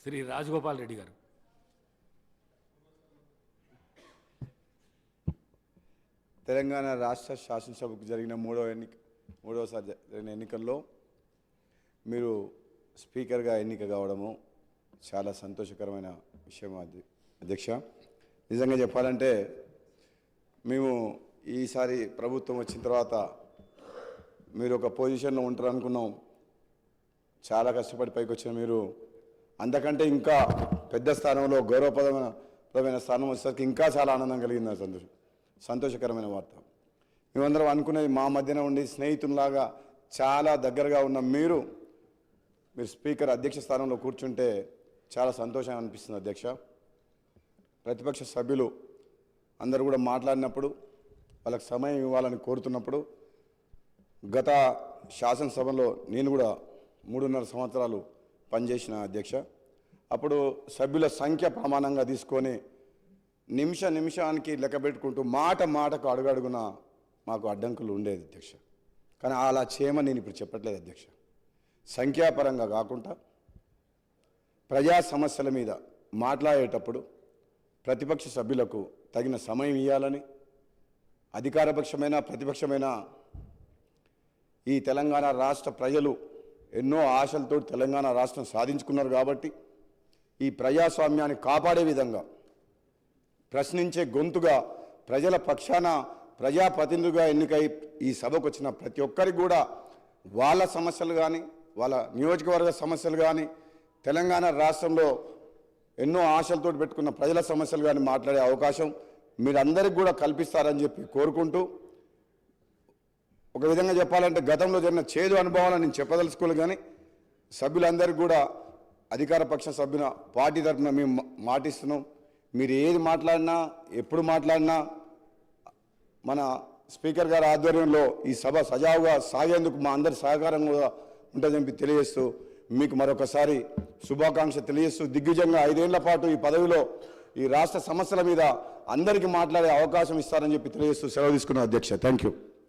శ్రీ రాజగోపాల్ రెడ్డి గారు. తెలంగాణ రాష్ట్ర శాసనసభకు జరిగిన మూడవసారి జరిగిన ఎన్నికల్లో మీరు స్పీకర్గా ఎన్నిక కావడము చాలా సంతోషకరమైన విషయం అధ్యక్ష. నిజంగా చెప్పాలంటే మేము ఈసారి ప్రభుత్వం వచ్చిన తర్వాత మీరు ఒక పొజిషన్లో ఉంటారు అనుకున్నాం. చాలా కష్టపడి పైకి వచ్చిన మీరు అంతకంటే ఇంకా పెద్ద స్థానంలో గౌరవప్రదమైన స్థానం వచ్చేసరికి ఇంకా చాలా ఆనందం కలిగింది. సంతోషకరమైన వార్త. మేమందరం అనుకునేది మా మధ్యన ఉండి స్నేహితుల్లాగా చాలా దగ్గరగా ఉన్న మీరు స్పీకర్ అధ్యక్ష స్థానంలో కూర్చుంటే చాలా సంతోషం అనిపిస్తుంది అధ్యక్ష. ప్రతిపక్ష సభ్యులు అందరూ కూడా మాట్లాడినప్పుడు వాళ్ళకి సమయం ఇవ్వాలని కోరుతున్నప్పుడు గత శాసనసభలో నేను కూడా 3.5 సంవత్సరాలు పనిచేసిన అధ్యక్ష. అప్పుడు సభ్యుల సంఖ్య ప్రమాణంగా తీసుకొని నిమిషానికి లెక్క పెట్టుకుంటూ మాటకు అడుగడుగున మాకు అడ్డంకులు ఉండేది అధ్యక్ష. కానీ అలా చేయమని నేను ఇప్పుడు చెప్పట్లేదు అధ్యక్ష. సంఖ్యాపరంగా కాకుండా ప్రజా సమస్యల మీద మాట్లాడేటప్పుడు ప్రతిపక్ష సభ్యులకు తగిన సమయం ఇవ్వాలని, అధికారపక్షమైన ప్రతిపక్షమైన ఈ తెలంగాణ రాష్ట్ర ప్రజలు ఎన్నో ఆశలతో తెలంగాణ రాష్ట్రం సాధించుకున్నారు కాబట్టి ఈ ప్రజాస్వామ్యాన్ని కాపాడే విధంగా ప్రశ్నించే గొంతుగా ప్రజల పక్షాన ప్రజాప్రతినిధులుగా ఎన్నికై ఈ సభకు వచ్చిన ప్రతి ఒక్కరికి కూడా వాళ్ళ సమస్యలు కానీ, వాళ్ళ నియోజకవర్గ సమస్యలు కానీ, తెలంగాణ రాష్ట్రంలో ఎన్నో ఆశలతో పెట్టుకున్న ప్రజల సమస్యలు కానీ మాట్లాడే అవకాశం మీరందరికీ కూడా కల్పిస్తారని చెప్పి కోరుకుంటూ, ఒక విధంగా చెప్పాలంటే గతంలో జరిగిన చేదు అనుభవాలను నేను చెప్పదలుచుకోలేదు. కానీ సభ్యులందరికీ కూడా అధికార పక్ష సభ్యుల పార్టీ తరఫున మేము మాటిస్తున్నాం. మీరు ఏది మాట్లాడినా ఎప్పుడు మాట్లాడినా మన స్పీకర్ గారి ఆధ్వర్యంలో ఈ సభ సజావుగా సాగేందుకు మా అందరి సహకారం కూడా ఉంటుందని తెలియజేస్తూ మీకు మరొకసారి శుభాకాంక్ష తెలియజేస్తూ దిగ్విజయంగా 5 ఏళ్ల పాటు ఈ పదవిలో ఈ రాష్ట్ర సమస్యల మీద అందరికీ మాట్లాడే అవకాశం ఇస్తారని చెప్పి తెలియజేస్తూ సెలవు తీసుకున్నాను అధ్యక్ష. Thank you.